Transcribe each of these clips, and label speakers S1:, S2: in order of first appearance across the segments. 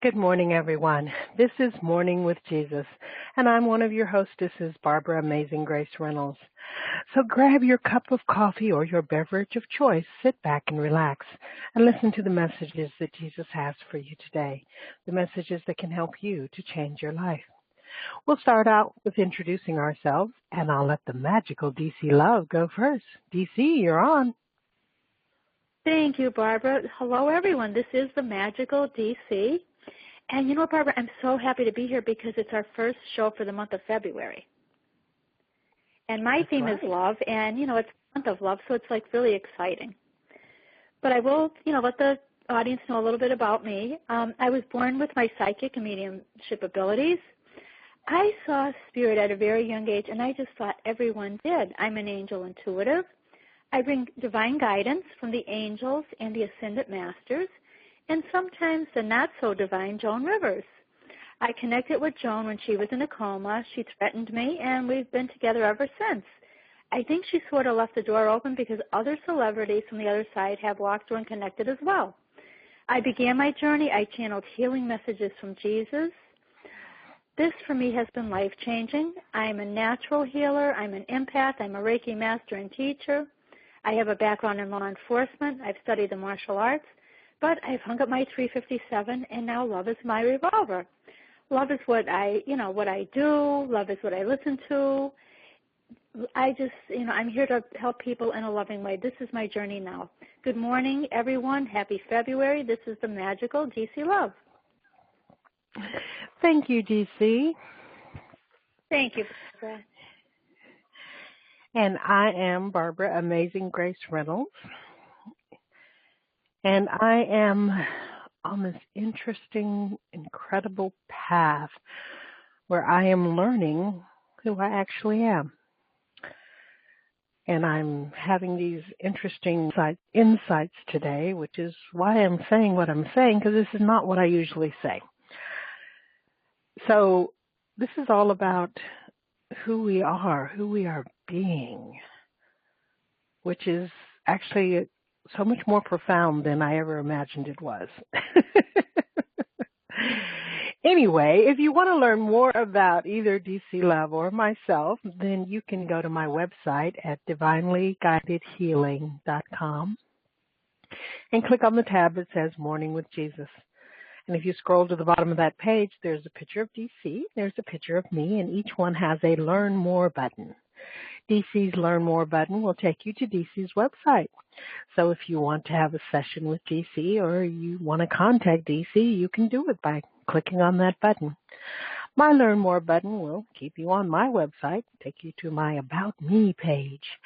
S1: Good morning, everyone. This is Morning with Jesus, and I'm one of your hostesses, Barbara Amazing Grace Reynolds. So grab your cup of coffee or your beverage of choice, sit back and relax, and listen to the messages that Jesus has for you today, the messages that can help you to change your life. We'll start out with introducing ourselves, and I'll let the magical DC Love go first. DC, you're on.
S2: Thank you, Barbara. Hello, everyone. This is the magical DC. And you know what, Barbara, I'm so happy to be here because it's our first show for the month of February. And my theme is love, and, it's the month of love, so it's, really exciting. But I will, let the audience know a little bit about me. I was born with my psychic and mediumship abilities. I saw spirit at a very young age, and I just thought everyone did. I'm an angel intuitive. I bring divine guidance from the angels and the ascended masters, and sometimes the not-so-divine Joan Rivers. I connected with Joan when she was in a coma. She threatened me, and we've been together ever since. I think she sort of left the door open because other celebrities from the other side have walked through and connected as well. I began my journey. I channeled healing messages from Jesus. This, for me, has been life-changing. I'm a natural healer. I'm an empath. I'm a Reiki master and teacher. I have a background in law enforcement. I've studied the martial arts. But I've hung up my 357, and now love is my revolver. Love is what I do. Love is what I listen to. I'm here to help people in a loving way. This is my journey now. Good morning, everyone. Happy February. This is the magical DC Love.
S1: Thank you, DC.
S2: Thank you, Barbara.
S1: And I am Barbara Amazing Grace Reynolds. And I am on this interesting, incredible path where I am learning who I actually am. And I'm having these interesting insights today, which is why I'm saying what I'm saying, because this is not what I usually say. So this is all about who we are being, which is actually so much more profound than I ever imagined it was. Anyway, if you want to learn more about either DC Love or myself, then you can go to my website at divinelyguidedhealing.com and click on the tab that says Morning with Jesus. And if you scroll to the bottom of that page, there's a picture of DC, there's a picture of me, and each one has a Learn More button. DC's Learn More button will take you to DC's website. So if you want to have a session with DC or you want to contact DC, you can do it by clicking on that button. My Learn More button will keep you on my website, take you to my About Me page.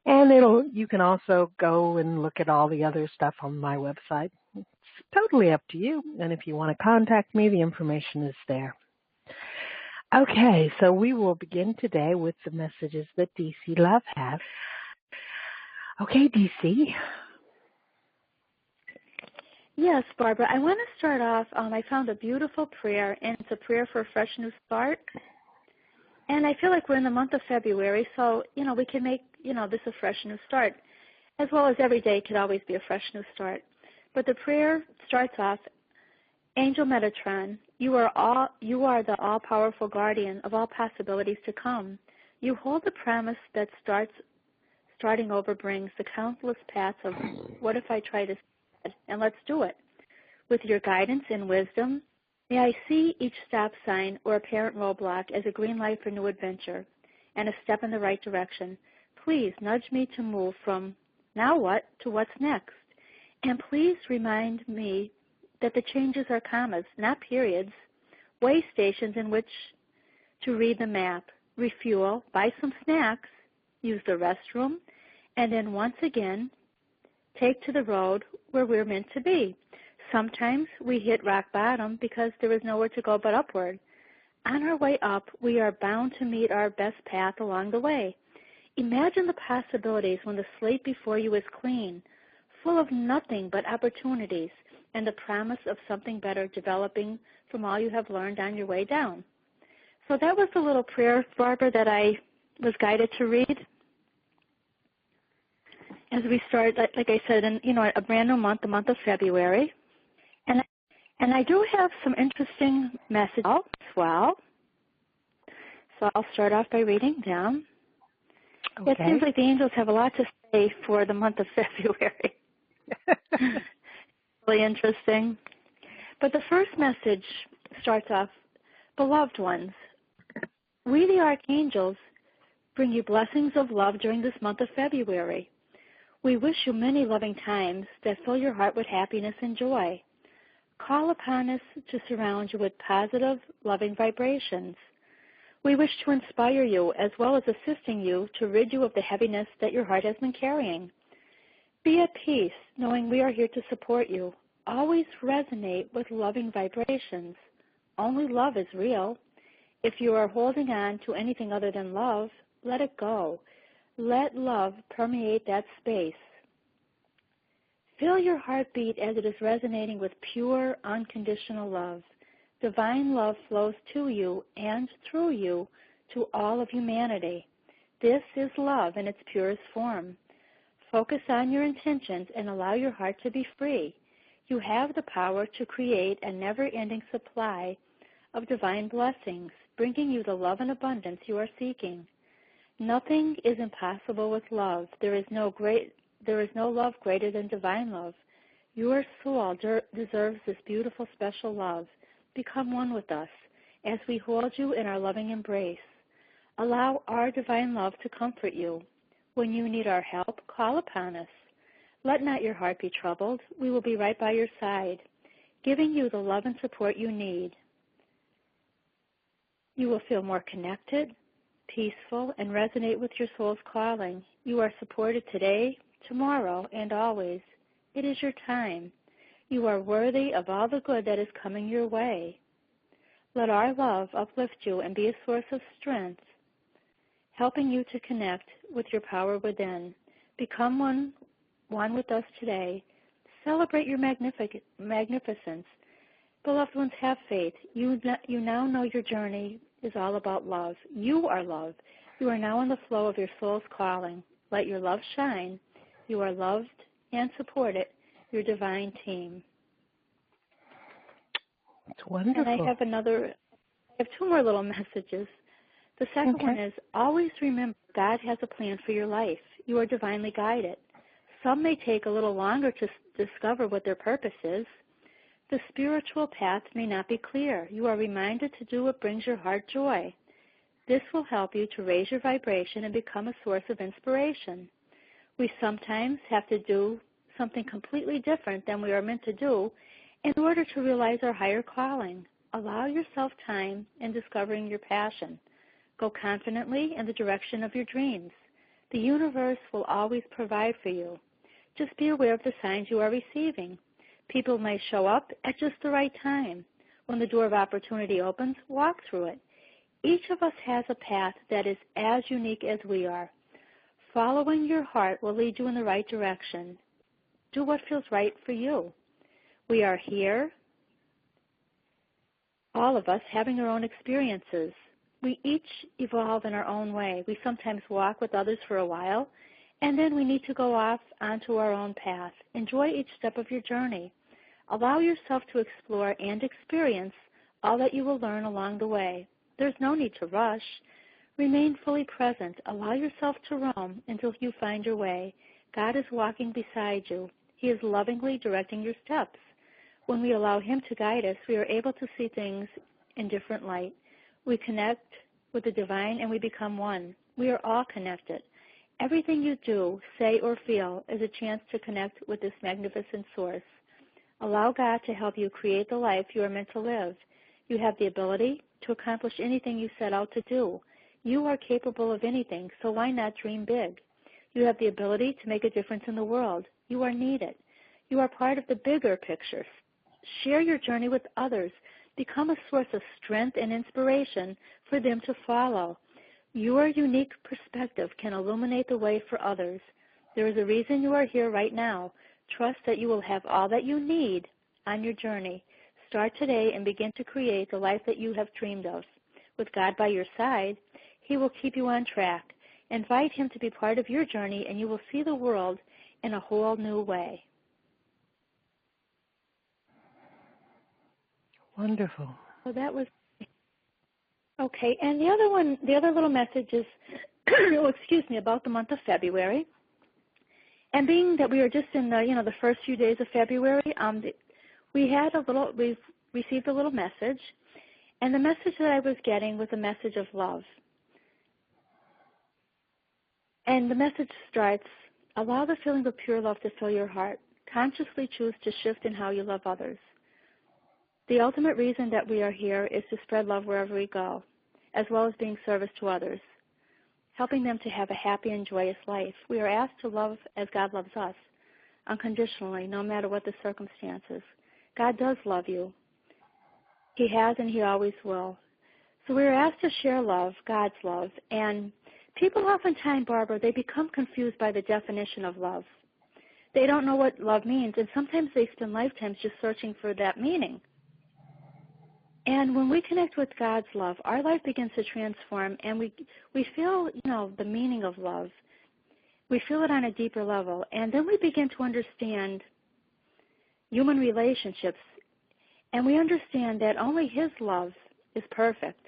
S1: And you can also go and look at all the other stuff on my website. It's totally up to you. And if you want to contact me, the information is there. Okay, so we will begin today with the messages that DC Love has. Okay, DC.
S2: Yes, Barbara, I want to start off, I found a beautiful prayer, and it's a prayer for a fresh new start. And I feel like we're in the month of February, so, we can make, this a fresh new start. As well as every day could always be a fresh new start. But the prayer starts off, Angel Metatron, you are the all-powerful guardian of all possibilities to come. You hold the promise that starting over brings the countless paths of what if I try this, and let's do it. With your guidance and wisdom, may I see each stop sign or apparent roadblock as a green light for new adventure and a step in the right direction. Please nudge me to move from now what to what's next. And please remind me that the changes are commas, not periods, way stations in which to read the map, refuel, buy some snacks, use the restroom, and then once again, take to the road where we're meant to be. Sometimes we hit rock bottom because there is nowhere to go but upward. On our way up, we are bound to meet our best path along the way. Imagine the possibilities when the slate before you is clean, full of nothing but opportunities, and the promise of something better developing from all you have learned on your way down. So that was the little prayer, Barbara, that I was guided to read. As we start, like I said, in a brand new month, the month of February. And I do have some interesting messages as well. So I'll start off by reading them.
S1: Okay.
S2: It seems like the angels have a lot to say for the month of February. Really interesting. But the first message starts off, beloved ones, we the archangels bring you blessings of love during this month of February. We wish you many loving times that fill your heart with happiness and joy. Call upon us to surround you with positive, loving vibrations. We wish to inspire you as well as assisting you to rid you of the heaviness that your heart has been carrying. Be at peace, knowing we are here to support you. Always resonate with loving vibrations. Only love is real. If you are holding on to anything other than love, let it go. Let love permeate that space. Feel your heartbeat as it is resonating with pure, unconditional love. Divine love flows to you and through you to all of humanity. This is love in its purest form. Focus on your intentions and allow your heart to be free. You have the power to create a never-ending supply of divine blessings, bringing you the love and abundance you are seeking. Nothing is impossible with love. There is no love greater than divine love. Your soul deserves this beautiful, special love. Become one with us as we hold you in our loving embrace. Allow our divine love to comfort you. When you need our help, call upon us. Let not your heart be troubled. We will be right by your side, giving you the love and support you need. You will feel more connected, peaceful, and resonate with your soul's calling. You are supported today, tomorrow, and always. It is your time. You are worthy of all the good that is coming your way. Let our love uplift you and be a source of strength, helping you to connect with your power within. Become one with us today. Celebrate your magnificence. Beloved ones, have faith. You now know your journey is all about love. You are love. You are now in the flow of your soul's calling. Let your love shine. You are loved and supported, your divine team.
S1: It's wonderful.
S2: And I have two more little messages. The second one is, always remember God has a plan for your life. You are divinely guided. Some may take a little longer to discover what their purpose is. The spiritual path may not be clear. You are reminded to do what brings your heart joy. This will help you to raise your vibration and become a source of inspiration. We sometimes have to do something completely different than we are meant to do in order to realize our higher calling. Allow yourself time in discovering your passion. Go confidently in the direction of your dreams. The universe will always provide for you. Just be aware of the signs you are receiving. People may show up at just the right time. When the door of opportunity opens, walk through it. Each of us has a path that is as unique as we are. Following your heart will lead you in the right direction. Do what feels right for you. We are here, all of us, having our own experiences. We each evolve in our own way. We sometimes walk with others for a while, and then we need to go off onto our own path. Enjoy each step of your journey. Allow yourself to explore and experience all that you will learn along the way. There's no need to rush. Remain fully present. Allow yourself to roam until you find your way. God is walking beside you. He is lovingly directing your steps. When we allow Him to guide us, we are able to see things in different light. We connect with the divine and we become one. We are all connected. Everything you do, say, or feel is a chance to connect with this magnificent source. Allow God to help you create the life you are meant to live. You have the ability to accomplish anything you set out to do. You are capable of anything, so why not dream big? You have the ability to make a difference in the world. You are needed. You are part of the bigger picture. Share your journey with others. Become a source of strength and inspiration for them to follow. Your unique perspective can illuminate the way for others. There is a reason you are here right now. Trust that you will have all that you need on your journey. Start today and begin to create the life that you have dreamed of. With God by your side, He will keep you on track. Invite Him to be part of your journey, and you will see the world in a whole new way.
S1: Wonderful.
S2: So that was okay. And the other one, the other little message is, oh, excuse me, about the month of February. And being that we were just in the first few days of February, we've received a little message, and the message that I was getting was a message of love. And the message starts, allow the feeling of pure love to fill your heart. Consciously choose to shift in how you love others. The ultimate reason that we are here is to spread love wherever we go, as well as being service to others, helping them to have a happy and joyous life. We are asked to love as God loves us, unconditionally, no matter what the circumstances. God does love you. He has and He always will. So we are asked to share love, God's love, and people oftentimes, Barbara, they become confused by the definition of love. They don't know what love means, and sometimes they spend lifetimes just searching for that meaning. And when we connect with God's love, our life begins to transform, and we feel, the meaning of love. We feel it on a deeper level, and then we begin to understand human relationships, and we understand that only His love is perfect.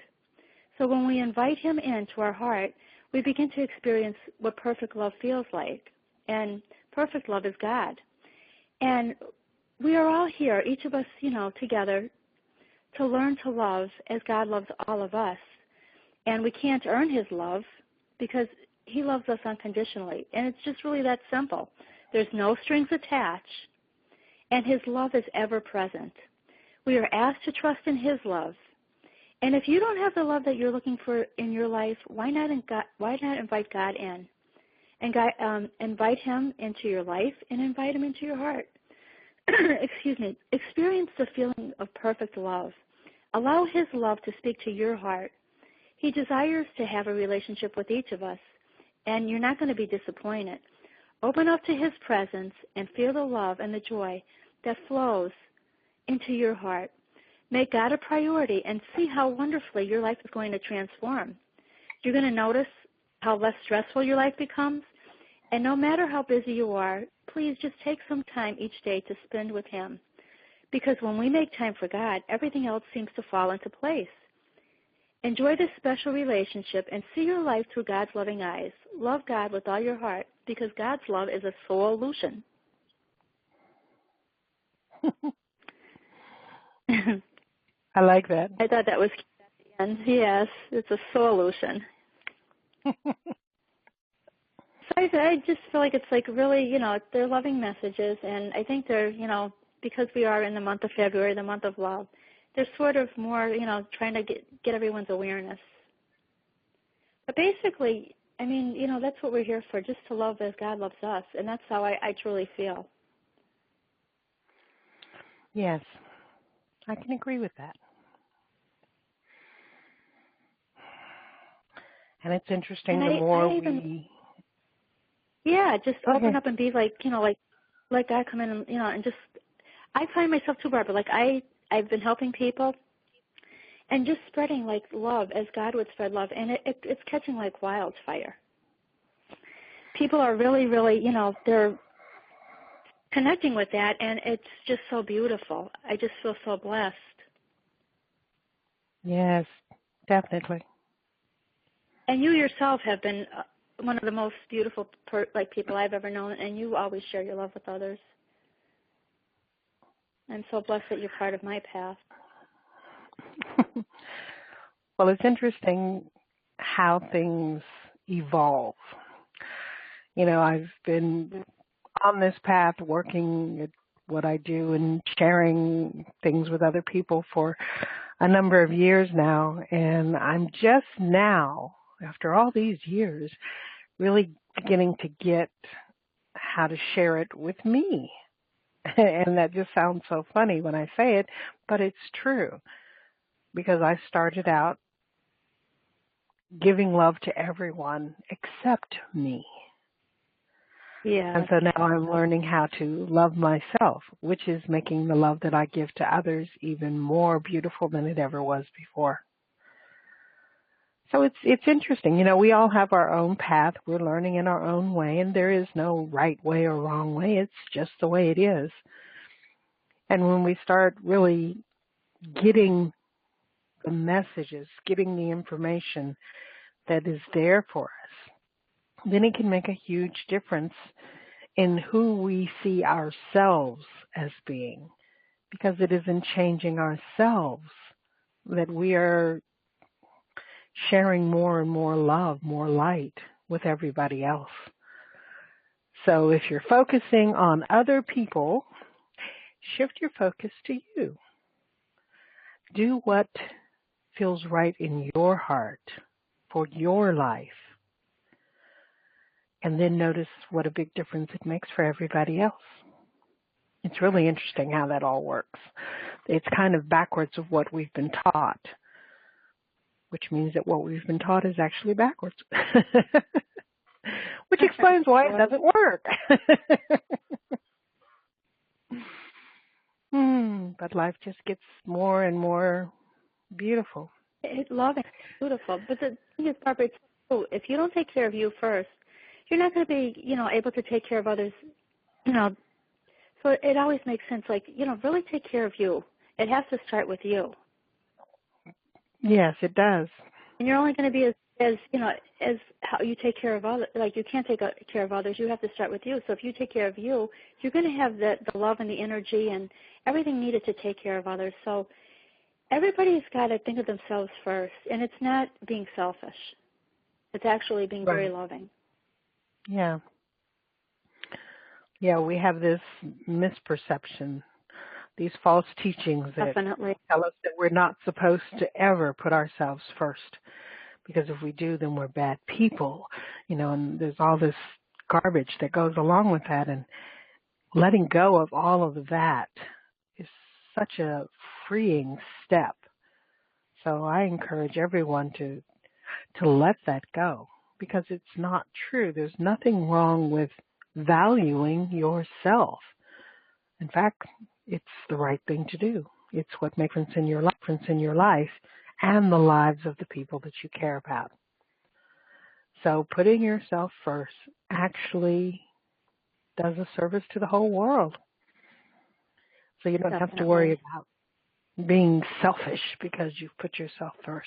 S2: So when we invite Him into our heart, we begin to experience what perfect love feels like, and perfect love is God. And we are all here, each of us, together, to learn to love as God loves all of us. And we can't earn His love because He loves us unconditionally. And it's just really that simple. There's no strings attached, and His love is ever present. We are asked to trust in His love. And if you don't have the love that you're looking for in your life, why not invite God in? And invite Him into your life and invite Him into your heart. Excuse me. Experience the feeling of perfect love. Allow His love to speak to your heart. He desires to have a relationship with each of us, and you're not going to be disappointed. Open up to His presence and feel the love and the joy that flows into your heart. Make God a priority and see how wonderfully your life is going to transform. You're going to notice how less stressful your life becomes, and no matter how busy you are, please just take some time each day to spend with Him. Because when we make time for God, everything else seems to fall into place. Enjoy this special relationship and see your life through God's loving eyes. Love God with all your heart because God's love is a solution.
S1: I like that.
S2: I thought that was cute at the end. Yes, it's a solution. So I just feel like it's like really, they're loving messages, and I think they're, because we are in the month of February, the month of love, they're sort of more, trying to get everyone's awareness. But basically, I mean, that's what we're here for, just to love as God loves us, and that's how I truly feel.
S1: Yes, I can agree with that. And it's interesting, the more we...
S2: Yeah, just open up and be like, let God come in and, and just, I find myself too, Barbara, like I've been helping people and just spreading like love as God would spread love, and it's catching like wildfire. People are really, really, they're connecting with that, and it's just so beautiful. I just feel so blessed.
S1: Yes, definitely.
S2: And you yourself have been one of the most beautiful people I've ever known, and you always share your love with others. I'm so blessed that you're part of my path.
S1: Well, it's interesting how things evolve. I've been on this path working at what I do and sharing things with other people for a number of years now, and I'm just now, after all these years, really beginning to get how to share it with me. And that just sounds so funny when I say it, but it's true, because I started out giving love to everyone except me.
S2: Yeah.
S1: And so now I'm learning how to love myself, which is making the love that I give to others even more beautiful than it ever was before. So it's interesting. We all have our own path. We're learning in our own way, and there is no right way or wrong way. It's just the way it is. And when we start really getting the messages, getting the information that is there for us, then it can make a huge difference in who we see ourselves as being, because it is in changing ourselves that we are sharing more and more love, more light with everybody else. So if you're focusing on other people, shift your focus to you. Do what feels right in your heart for your life. And then notice what a big difference it makes for everybody else. It's really interesting how that all works. It's kind of backwards of what we've been taught, which means that what we've been taught is actually backwards. Which explains why it doesn't work. But life just gets more and more beautiful.
S2: It's loving, beautiful. But the thing is, Barbara, it's true. If you don't take care of you first, you're not going to be, able to take care of others, So it always makes sense, really take care of you. It has to start with you.
S1: Yes, it does.
S2: And you're only going to be as how you take care of others. Like, you can't take care of others. You have to start with you. So if you take care of you, you're going to have the love and the energy and everything needed to take care of others. So everybody's got to think of themselves first. And it's not being selfish. It's actually being very loving.
S1: Yeah. Yeah, we have this misperception, these false teachings that tell us that we're not supposed to ever put ourselves first, because if we do, then we're bad people, and there's all this garbage that goes along with that, and letting go of all of that is such a freeing step. So I encourage everyone to let that go, because it's not true. There's nothing wrong with valuing yourself. In fact, it's the right thing to do. It's what makes a difference in your life and the lives of the people that you care about. So putting yourself first actually does a service to the whole world. So you don't have to worry about being selfish because you've put yourself first.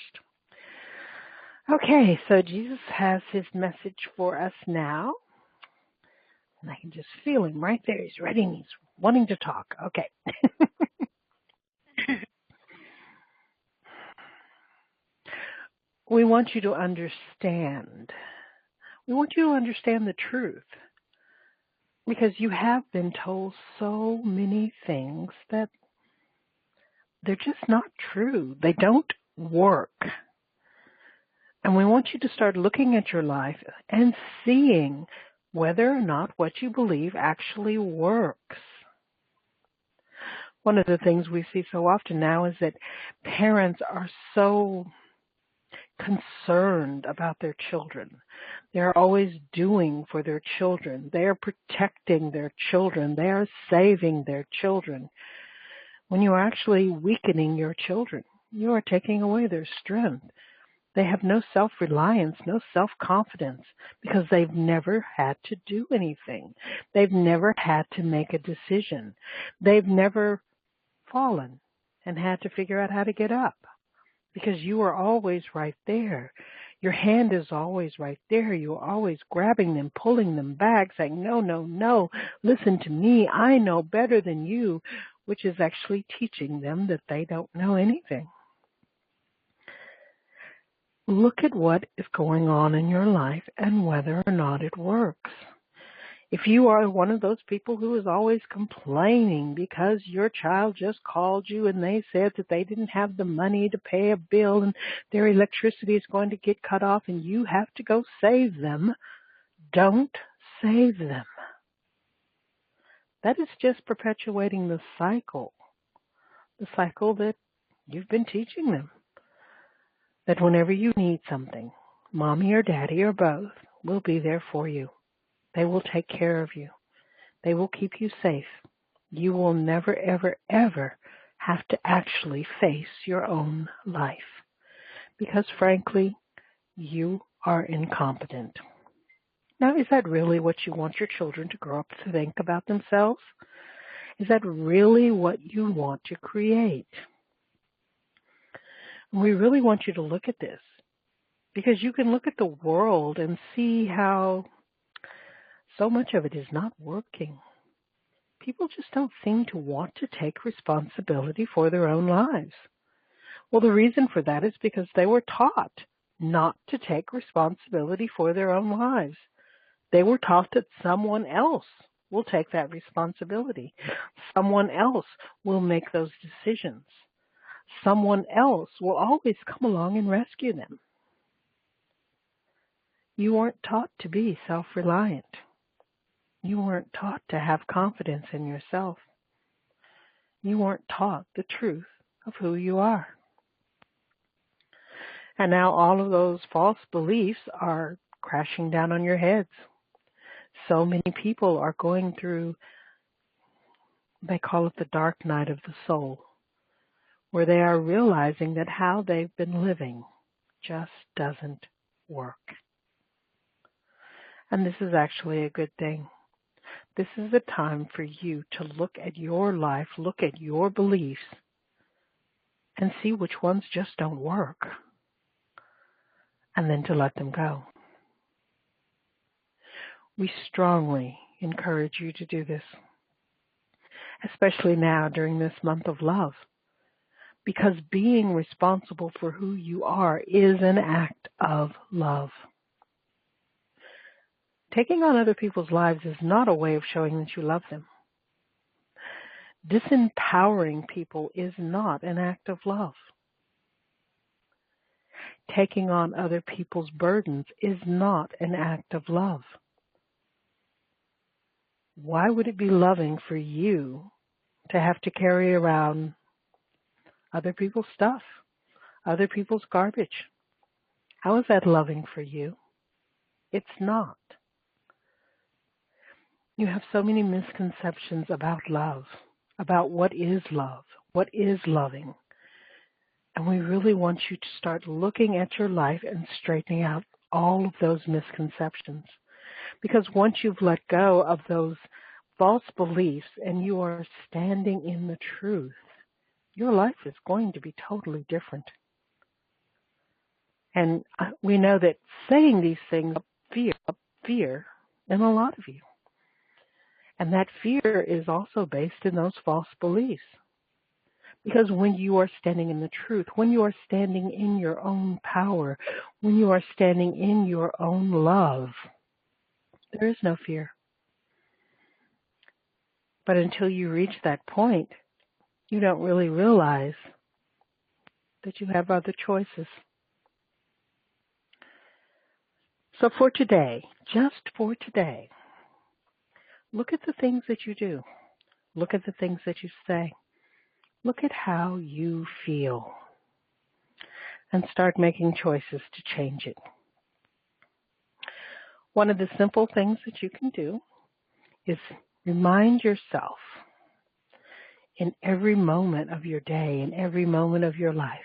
S1: Okay, so Jesus has his message for us now. And I can just feel him right there. He's ready and he's wanting to talk. Okay. We want you to understand. We want you to understand the truth. Because you have been told so many things that they're just not true. They don't work. And we want you to start looking at your life and seeing whether or not what you believe actually works. One of the things we see so often now is that parents are so concerned about their children. They're always doing for their children. They are protecting their children. They are saving their children. When you are actually weakening your children, you are taking away their strength. They have no self-reliance, no self-confidence, because they've never had to do anything. They've never had to make a decision. They've never fallen and had to figure out how to get up, because you are always right there. Your hand is always right there. You're always grabbing them, pulling them back, saying, no, no, no, listen to me. I know better than you, which is actually teaching them that they don't know anything. Look at what is going on in your life and whether or not it works. If you are one of those people who is always complaining because your child just called you and they said that they didn't have the money to pay a bill and their electricity is going to get cut off and you have to go save them, don't save them. That is just perpetuating the cycle that you've been teaching them. That whenever you need something, mommy or daddy or both will be there for you. They will take care of you. They will keep you safe. You will never, ever, ever have to actually face your own life. Because frankly, you are incompetent. Now, is that really what you want your children to grow up to think about themselves? Is that really what you want to create? And we really want you to look at this because you can look at the world and see how so much of it is not working. People just don't seem to want to take responsibility for their own lives. Well, the reason for that is because they were taught not to take responsibility for their own lives. They were taught that someone else will take that responsibility. Someone else will make those decisions. Someone else will always come along and rescue them. You weren't taught to be self-reliant. You weren't taught to have confidence in yourself. You weren't taught the truth of who you are. And now all of those false beliefs are crashing down on your heads. So many people are going through, they call it the dark night of the soul, where they are realizing that how they've been living just doesn't work. And this is actually a good thing. This is a time for you to look at your life, look at your beliefs, and see which ones just don't work, and then to let them go. We strongly encourage you to do this, especially now during this month of love, because being responsible for who you are is an act of love. Taking on other people's lives is not a way of showing that you love them. Disempowering people is not an act of love. Taking on other people's burdens is not an act of love. Why would it be loving for you to have to carry around other people's stuff, other people's garbage? How is that loving for you? It's not. You have so many misconceptions about love, about what is love, what is loving. And we really want you to start looking at your life and straightening out all of those misconceptions. Because once you've let go of those false beliefs and you are standing in the truth, your life is going to be totally different. And we know that saying these things up fear in a lot of you. And that fear is also based in those false beliefs. Because when you are standing in the truth, when you are standing in your own power, when you are standing in your own love, there is no fear. But until you reach that point, you don't really realize that you have other choices. So for today, just for today, look at the things that you do. Look at the things that you say. Look at how you feel. And start making choices to change it. One of the simple things that you can do is remind yourself in every moment of your day, in every moment of your life,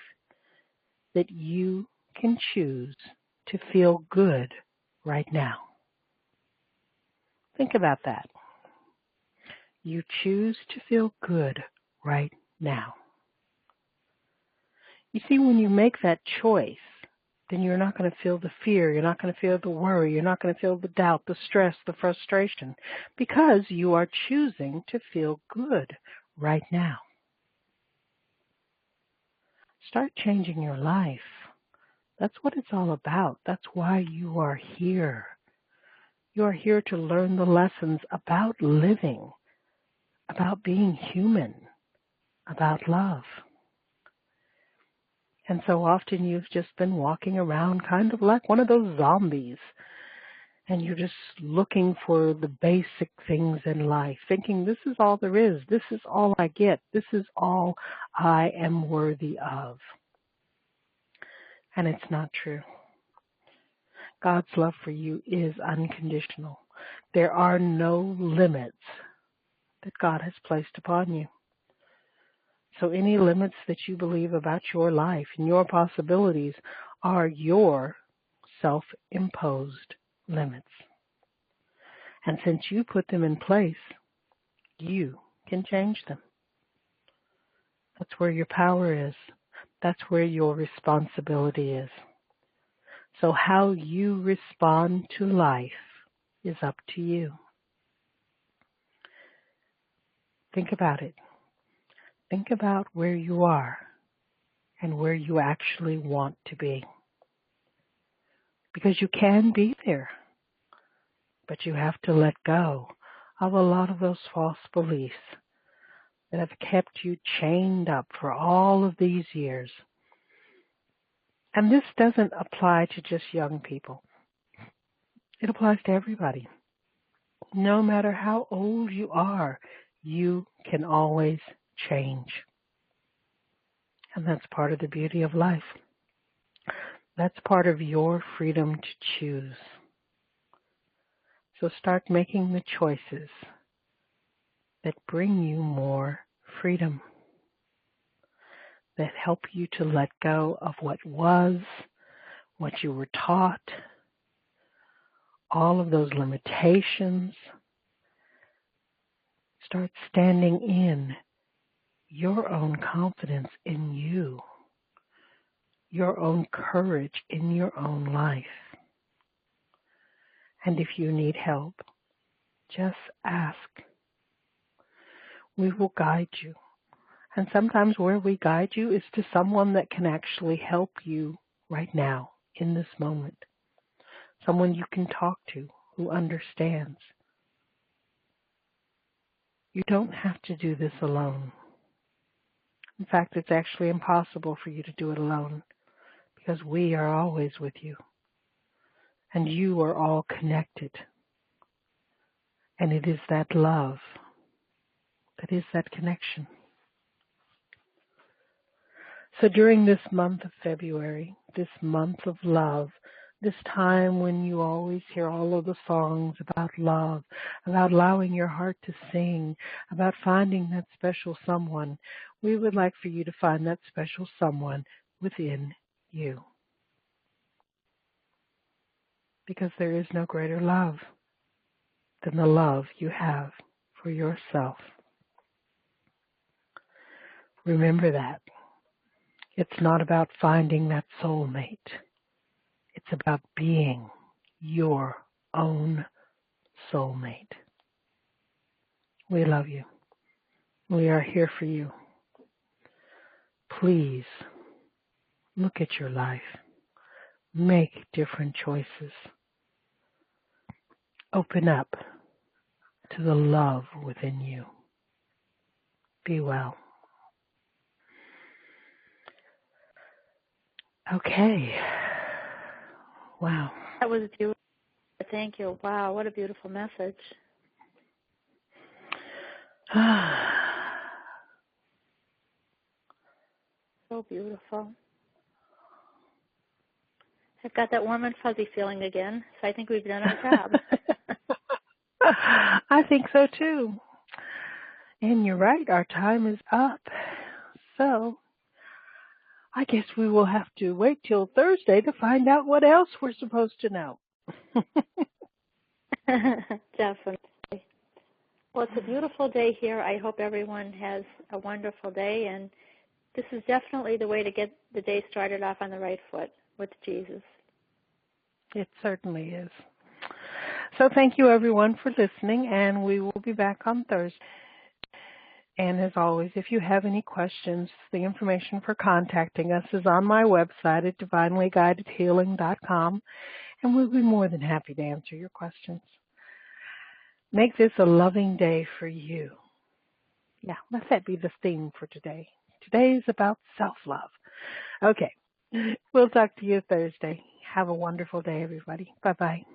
S1: that you can choose to feel good right now. Think about that. You choose to feel good right now. You see, when you make that choice, then you're not going to feel the fear, you're not going to feel the worry, you're not going to feel the doubt, the stress, the frustration, because you are choosing to feel good right now. Start changing your life. That's what it's all about. That's why you are here. You are here to learn the lessons about living, about being human, about love. And so often you've just been walking around kind of like one of those zombies. And you're just looking for the basic things in life, thinking this is all there is. This is all I get. This is all I am worthy of. And it's not true. God's love for you is unconditional. There are no limits that God has placed upon you. So any limits that you believe about your life and your possibilities are your self-imposed limits. And since you put them in place, you can change them. That's where your power is. That's where your responsibility is. So how you respond to life is up to you. Think about it. Think about where you are and where you actually want to be. Because you can be there, but you have to let go of a lot of those false beliefs that have kept you chained up for all of these years. And this doesn't apply to just young people. It applies to everybody. No matter how old you are, you can always change. And that's part of the beauty of life. That's part of your freedom to choose. So start making the choices that bring you more freedom, that help you to let go of what was, what you were taught, all of those limitations. Start standing in your own confidence in you, your own courage in your own life. And if you need help, just ask. We will guide you. And sometimes where we guide you is to someone that can actually help you right now, in this moment. Someone you can talk to who understands. You don't have to do this alone. In fact, it's actually impossible for you to do it alone because we are always with you. And you are all connected. And it is that love that is that connection. So during this month of February, this month of love, this time when you always hear all of the songs about love, about allowing your heart to sing, about finding that special someone, we would like for you to find that special someone within you. Because there is no greater love than the love you have for yourself. Remember that. It's not about finding that soulmate. It's about being your own soulmate. We love you. We are here for you. Please look at your life. Make different choices. Open up to the love within you. Be well. Okay. Wow.
S2: That was beautiful. Thank you. Wow, what a beautiful message. So beautiful. I've got that warm and fuzzy feeling again, so I think we've done our job.
S1: I think so too. And you're right, our time is up. So I guess we will have to wait till Thursday to find out what else we're supposed to know.
S2: Definitely. Well, it's a beautiful day here. I hope everyone has a wonderful day, and this is definitely the way to get the day started off on the right foot with Jesus.
S1: It certainly is. So thank you, everyone, for listening, and we will be back on Thursday. And as always, if you have any questions, the information for contacting us is on my website at divinelyguidedhealing.com, and we'll be more than happy to answer your questions. Make this a loving day for you. Yeah, let that be the theme for today. Today is about self-love. Okay, we'll talk to you Thursday. Have a wonderful day, everybody. Bye-bye.